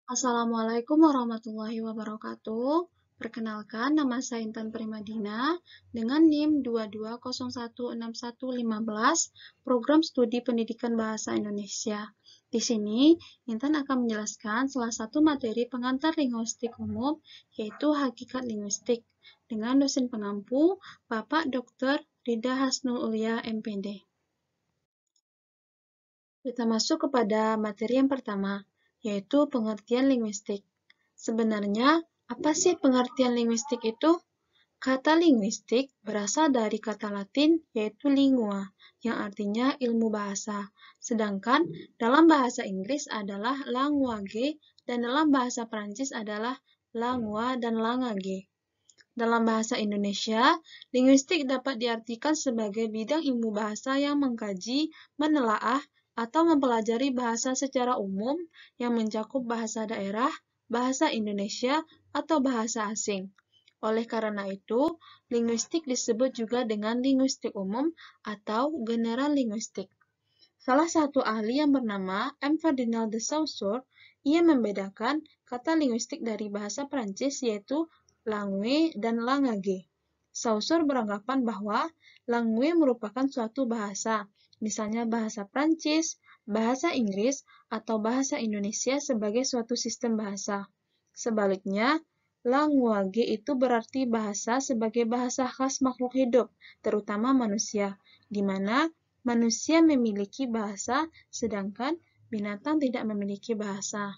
Assalamualaikum warahmatullahi wabarakatuh. Perkenalkan, nama saya Intan Primadina dengan NIM 22016115, Program Studi Pendidikan Bahasa Indonesia. Di sini, Intan akan menjelaskan salah satu materi pengantar linguistik umum, yaitu Hakikat Linguistik, dengan dosen pengampu, Bapak Dr. Rida Hasnul Ulia, MPD. Kita masuk kepada materi yang pertama, yaitu pengertian linguistik. Sebenarnya, apa sih pengertian linguistik itu? Kata linguistik berasal dari kata Latin yaitu lingua, yang artinya ilmu bahasa. Sedangkan dalam bahasa Inggris adalah language dan dalam bahasa Prancis adalah langua dan langage. Dalam bahasa Indonesia, linguistik dapat diartikan sebagai bidang ilmu bahasa yang mengkaji, menelaah, atau mempelajari bahasa secara umum yang mencakup bahasa daerah, bahasa Indonesia, atau bahasa asing. Oleh karena itu, linguistik disebut juga dengan linguistik umum atau general linguistik. Salah satu ahli yang bernama M. Ferdinand de Saussure, ia membedakan kata linguistik dari bahasa Prancis yaitu langue dan langage. Saussure beranggapan bahwa langue merupakan suatu bahasa, misalnya bahasa Prancis, bahasa Inggris, atau bahasa Indonesia sebagai suatu sistem bahasa. Sebaliknya, language itu berarti bahasa sebagai bahasa khas makhluk hidup, terutama manusia, di mana manusia memiliki bahasa, sedangkan binatang tidak memiliki bahasa.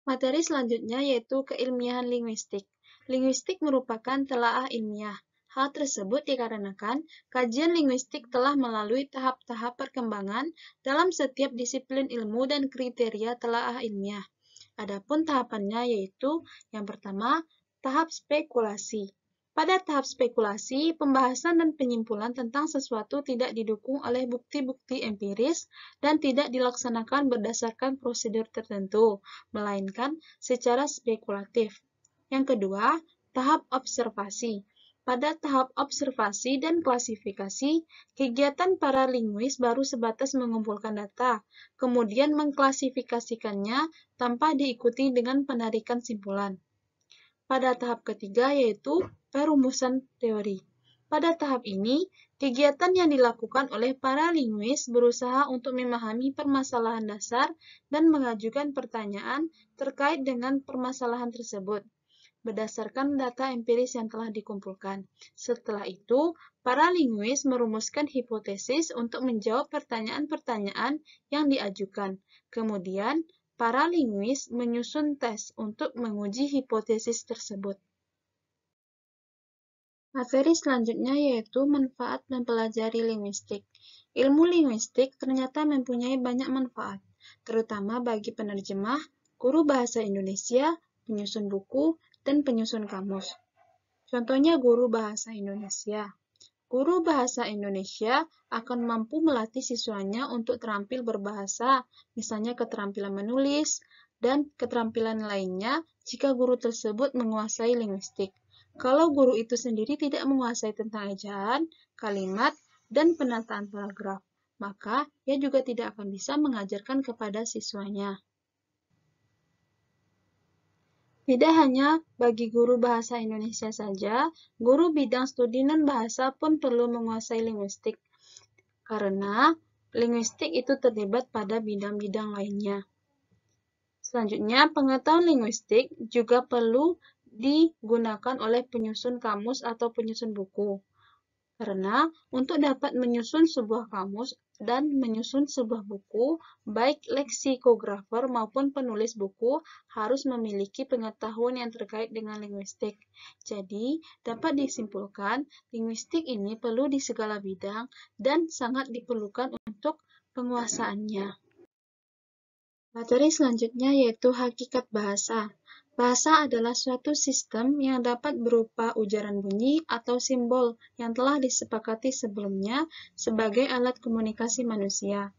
Materi selanjutnya yaitu keilmiahan linguistik. Linguistik merupakan telaah ilmiah. Hal tersebut dikarenakan kajian linguistik telah melalui tahap-tahap perkembangan dalam setiap disiplin ilmu dan kriteria telaah ilmiah. Adapun tahapannya yaitu yang pertama, tahap spekulasi. Pada tahap spekulasi, pembahasan dan penyimpulan tentang sesuatu tidak didukung oleh bukti-bukti empiris dan tidak dilaksanakan berdasarkan prosedur tertentu, melainkan secara spekulatif. Yang kedua, tahap observasi. Pada tahap observasi dan klasifikasi, kegiatan para linguis baru sebatas mengumpulkan data, kemudian mengklasifikasikannya tanpa diikuti dengan penarikan simpulan. Pada tahap ketiga yaitu perumusan teori. Pada tahap ini, kegiatan yang dilakukan oleh para linguis berusaha untuk memahami permasalahan dasar dan mengajukan pertanyaan terkait dengan permasalahan tersebut berdasarkan data empiris yang telah dikumpulkan. Setelah itu, para linguis merumuskan hipotesis untuk menjawab pertanyaan-pertanyaan yang diajukan. Kemudian, para linguis menyusun tes untuk menguji hipotesis tersebut. Materi selanjutnya yaitu manfaat mempelajari linguistik. Ilmu linguistik ternyata mempunyai banyak manfaat, terutama bagi penerjemah, guru bahasa Indonesia, penyusun buku, dan penyusun kamus. Contohnya guru bahasa Indonesia. Guru bahasa Indonesia akan mampu melatih siswanya untuk terampil berbahasa, misalnya keterampilan menulis, dan keterampilan lainnya jika guru tersebut menguasai linguistik. Kalau guru itu sendiri tidak menguasai tentang ejaan, kalimat, dan penataan paragraf, maka ia juga tidak akan bisa mengajarkan kepada siswanya. Tidak hanya bagi guru bahasa Indonesia saja, guru bidang studi non-bahasa pun perlu menguasai linguistik, karena linguistik itu terlibat pada bidang-bidang lainnya. Selanjutnya, pengetahuan linguistik juga perlu digunakan oleh penyusun kamus atau penyusun buku. Karena untuk dapat menyusun sebuah kamus dan menyusun sebuah buku, baik leksikografer maupun penulis buku harus memiliki pengetahuan yang terkait dengan linguistik. Jadi, dapat disimpulkan, linguistik ini perlu di segala bidang dan sangat diperlukan untuk penguasaannya. Materi selanjutnya yaitu hakikat bahasa. Bahasa adalah suatu sistem yang dapat berupa ujaran bunyi atau simbol yang telah disepakati sebelumnya sebagai alat komunikasi manusia.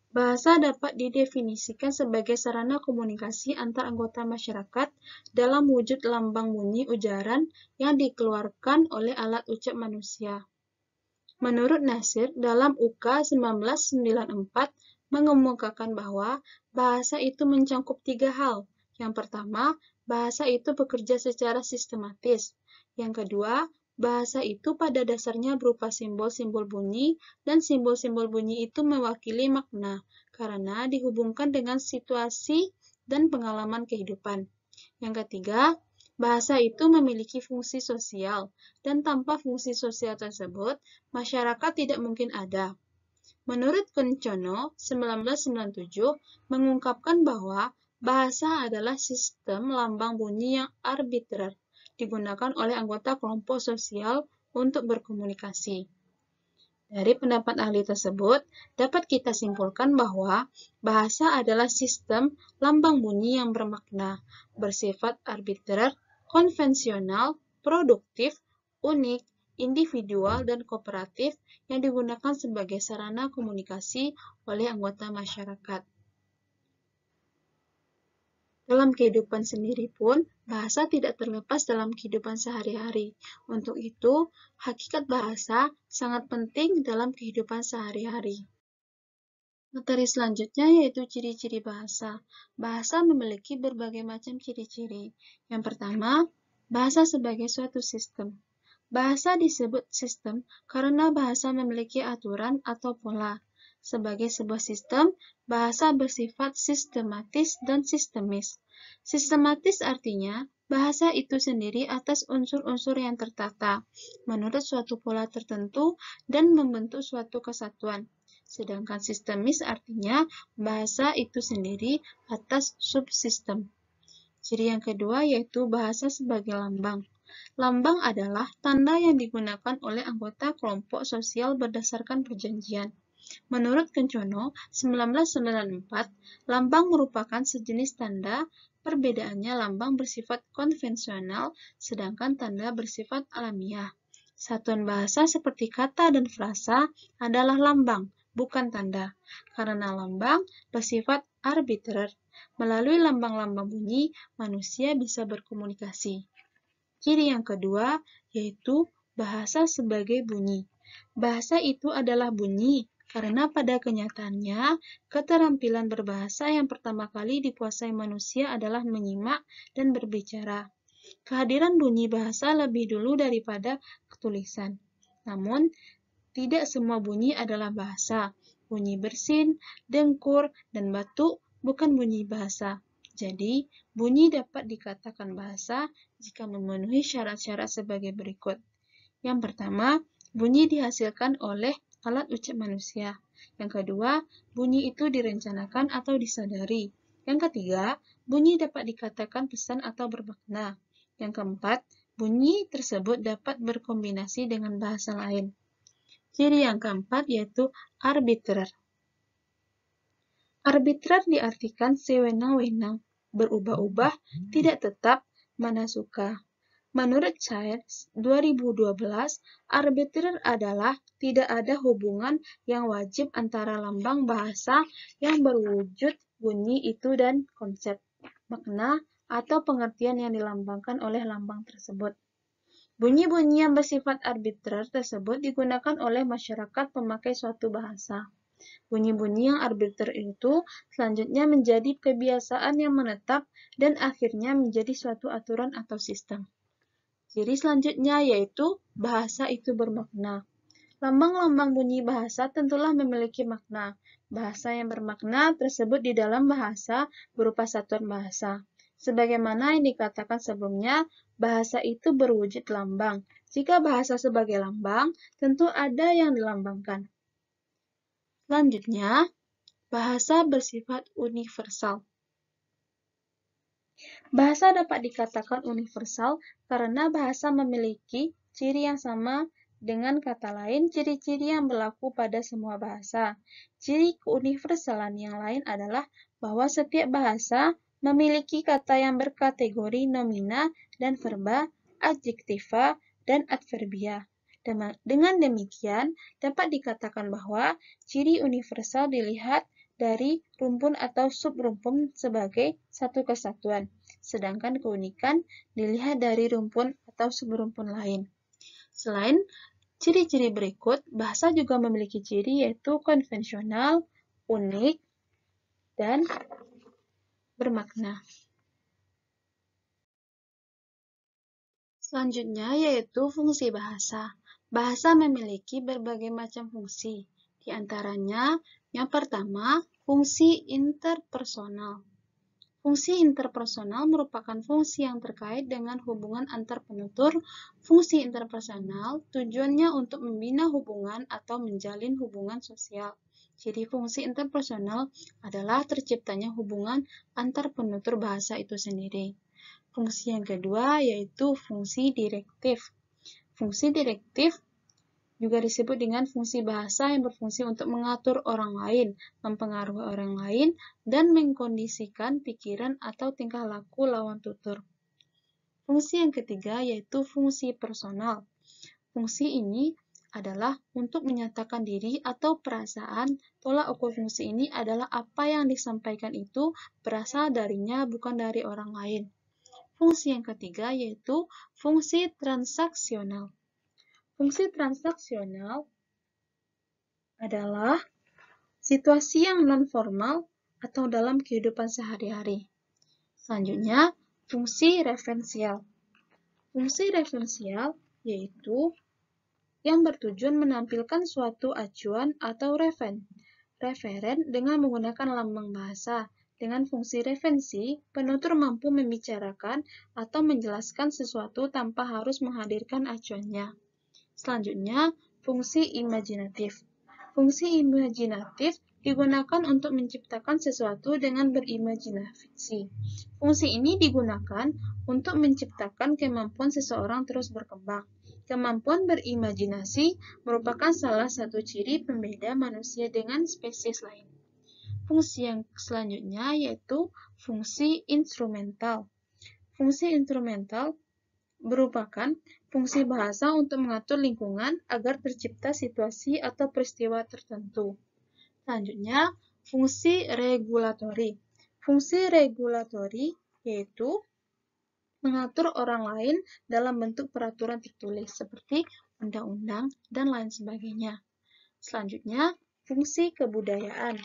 Bahasa dapat didefinisikan sebagai sarana komunikasi antar anggota masyarakat dalam wujud lambang bunyi ujaran yang dikeluarkan oleh alat ucap manusia. Menurut Nasir, dalam UK 1994, mengemukakan bahwa bahasa itu mencakup 3 hal. Yang pertama, bahasa itu bekerja secara sistematis. Yang kedua, bahasa itu pada dasarnya berupa simbol-simbol bunyi, dan simbol-simbol bunyi itu mewakili makna, karena dihubungkan dengan situasi dan pengalaman kehidupan. Yang ketiga, bahasa itu memiliki fungsi sosial, dan tanpa fungsi sosial tersebut, masyarakat tidak mungkin ada. Menurut Kencono, 1997, mengungkapkan bahwa bahasa adalah sistem lambang bunyi yang arbitrer, digunakan oleh anggota kelompok sosial untuk berkomunikasi. Dari pendapat ahli tersebut, dapat kita simpulkan bahwa bahasa adalah sistem lambang bunyi yang bermakna, bersifat arbitrer, konvensional, produktif, unik, individual, dan kooperatif yang digunakan sebagai sarana komunikasi oleh anggota masyarakat. Dalam kehidupan sendiri pun, bahasa tidak terlepas dalam kehidupan sehari-hari. Untuk itu, hakikat bahasa sangat penting dalam kehidupan sehari-hari. Materi selanjutnya yaitu ciri-ciri bahasa. Bahasa memiliki berbagai macam ciri-ciri. Yang pertama, bahasa sebagai suatu sistem. Bahasa disebut sistem karena bahasa memiliki aturan atau pola. Sebagai sebuah sistem, bahasa bersifat sistematis dan sistemis. Sistematis artinya bahasa itu sendiri atas unsur-unsur yang tertata, menurut suatu pola tertentu dan membentuk suatu kesatuan. Sedangkan sistemis artinya bahasa itu sendiri atas subsistem. Ciri yang kedua yaitu bahasa sebagai lambang. Lambang adalah tanda yang digunakan oleh anggota kelompok sosial berdasarkan perjanjian. Menurut Kencono, 1994, lambang merupakan sejenis tanda. Perbedaannya lambang bersifat konvensional, sedangkan tanda bersifat alamiah. Satuan bahasa seperti kata dan frasa adalah lambang, bukan tanda, karena lambang bersifat arbitrer. Melalui lambang-lambang bunyi, manusia bisa berkomunikasi. Ciri yang kedua yaitu bahasa sebagai bunyi. Bahasa itu adalah bunyi, karena pada kenyataannya, keterampilan berbahasa yang pertama kali dikuasai manusia adalah menyimak dan berbicara. Kehadiran bunyi bahasa lebih dulu daripada tulisan. Namun, tidak semua bunyi adalah bahasa. Bunyi bersin, dengkur, dan batuk bukan bunyi bahasa. Jadi, bunyi dapat dikatakan bahasa jika memenuhi syarat-syarat sebagai berikut. Yang pertama, bunyi dihasilkan oleh alat ucap manusia. Yang kedua, bunyi itu direncanakan atau disadari. Yang ketiga, bunyi dapat dikatakan pesan atau bermakna. Yang keempat, bunyi tersebut dapat berkombinasi dengan bahasa lain. Ciri yang keempat yaitu arbitrer. Arbitrer diartikan sewenang-wenang, berubah-ubah, tidak tetap, mana suka. Menurut Childs, 2012, arbitrer adalah tidak ada hubungan yang wajib antara lambang bahasa yang berwujud bunyi itu dan konsep, makna, atau pengertian yang dilambangkan oleh lambang tersebut. Bunyi-bunyi yang bersifat arbitrer tersebut digunakan oleh masyarakat pemakai suatu bahasa. Bunyi-bunyi yang arbiter itu selanjutnya menjadi kebiasaan yang menetap dan akhirnya menjadi suatu aturan atau sistem. Ciri selanjutnya yaitu bahasa itu bermakna. Lambang-lambang bunyi bahasa tentulah memiliki makna. Bahasa yang bermakna tersebut di dalam bahasa berupa satuan bahasa. Sebagaimana yang dikatakan sebelumnya, bahasa itu berwujud lambang. Jika bahasa sebagai lambang, tentu ada yang dilambangkan. Selanjutnya, bahasa bersifat universal. Bahasa dapat dikatakan universal karena bahasa memiliki ciri yang sama dengan kata lain, ciri-ciri yang berlaku pada semua bahasa. Ciri keuniversalan yang lain adalah bahwa setiap bahasa memiliki kata yang berkategori nomina dan verba, adjektiva, dan adverbia. Dengan demikian, dapat dikatakan bahwa ciri universal dilihat dari rumpun atau subrumpun sebagai satu kesatuan, sedangkan keunikan dilihat dari rumpun atau subrumpun lain. Selain ciri-ciri berikut, bahasa juga memiliki ciri yaitu konvensional, unik, dan bermakna. Selanjutnya yaitu fungsi bahasa. Bahasa memiliki berbagai macam fungsi. Di antaranya, yang pertama, fungsi interpersonal. Fungsi interpersonal merupakan fungsi yang terkait dengan hubungan antar penutur. Fungsi interpersonal tujuannya untuk membina hubungan atau menjalin hubungan sosial. Jadi fungsi interpersonal adalah terciptanya hubungan antar penutur bahasa itu sendiri. Fungsi yang kedua yaitu fungsi direktif. Fungsi direktif juga disebut dengan fungsi bahasa yang berfungsi untuk mengatur orang lain, mempengaruhi orang lain, dan mengkondisikan pikiran atau tingkah laku lawan tutur. Fungsi yang ketiga yaitu fungsi personal. Fungsi ini adalah untuk menyatakan diri atau perasaan. Tolak ukur fungsi ini adalah apa yang disampaikan itu berasal darinya, bukan dari orang lain. Fungsi yang ketiga yaitu fungsi transaksional. Fungsi transaksional adalah situasi yang non-formal atau dalam kehidupan sehari-hari. Selanjutnya, fungsi referensial. Fungsi referensial yaitu yang bertujuan menampilkan suatu acuan atau referen dengan menggunakan lambang bahasa. Dengan fungsi referensi, penutur mampu membicarakan atau menjelaskan sesuatu tanpa harus menghadirkan acuannya. Selanjutnya, fungsi imajinatif. Fungsi imajinatif digunakan untuk menciptakan sesuatu dengan berimajinasi. Fungsi ini digunakan untuk menciptakan kemampuan seseorang terus berkembang. Kemampuan berimajinasi merupakan salah satu ciri pembeda manusia dengan spesies lain. Fungsi yang selanjutnya yaitu fungsi instrumental. Fungsi instrumental merupakan fungsi bahasa untuk mengatur lingkungan agar tercipta situasi atau peristiwa tertentu. Selanjutnya, fungsi regulatori. Fungsi regulatori yaitu mengatur orang lain dalam bentuk peraturan tertulis seperti undang-undang dan lain sebagainya. Selanjutnya, fungsi kebudayaan.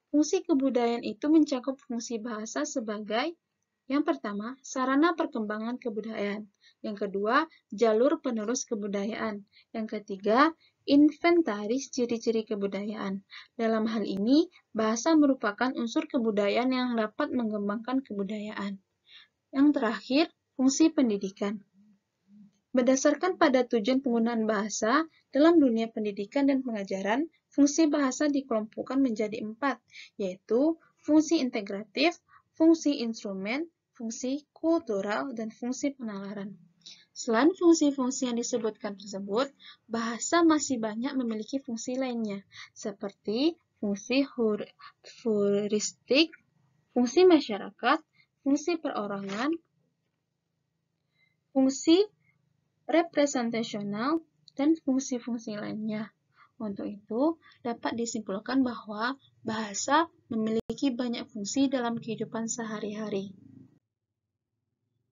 Fungsi kebudayaan itu mencakup fungsi bahasa sebagai yang pertama, sarana perkembangan kebudayaan. Yang kedua, jalur penerus kebudayaan. Yang ketiga, inventaris ciri-ciri kebudayaan. Dalam hal ini, bahasa merupakan unsur kebudayaan yang dapat mengembangkan kebudayaan. Yang terakhir, fungsi pendidikan. Berdasarkan pada tujuan penggunaan bahasa dalam dunia pendidikan dan pengajaran, fungsi bahasa dikelompokkan menjadi 4, yaitu fungsi integratif, fungsi instrumen, fungsi kultural, dan fungsi penalaran. Selain fungsi-fungsi yang disebutkan tersebut, bahasa masih banyak memiliki fungsi lainnya, seperti fungsi heuristik, fungsi masyarakat, fungsi perorangan, fungsi representasional, dan fungsi-fungsi lainnya. Untuk itu, dapat disimpulkan bahwa bahasa memiliki banyak fungsi dalam kehidupan sehari-hari.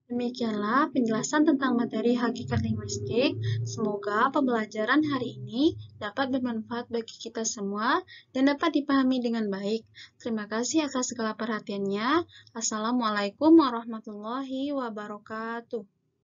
Demikianlah penjelasan tentang materi hakikat linguistik. Semoga pembelajaran hari ini dapat bermanfaat bagi kita semua dan dapat dipahami dengan baik. Terima kasih atas segala perhatiannya. Assalamualaikum warahmatullahi wabarakatuh.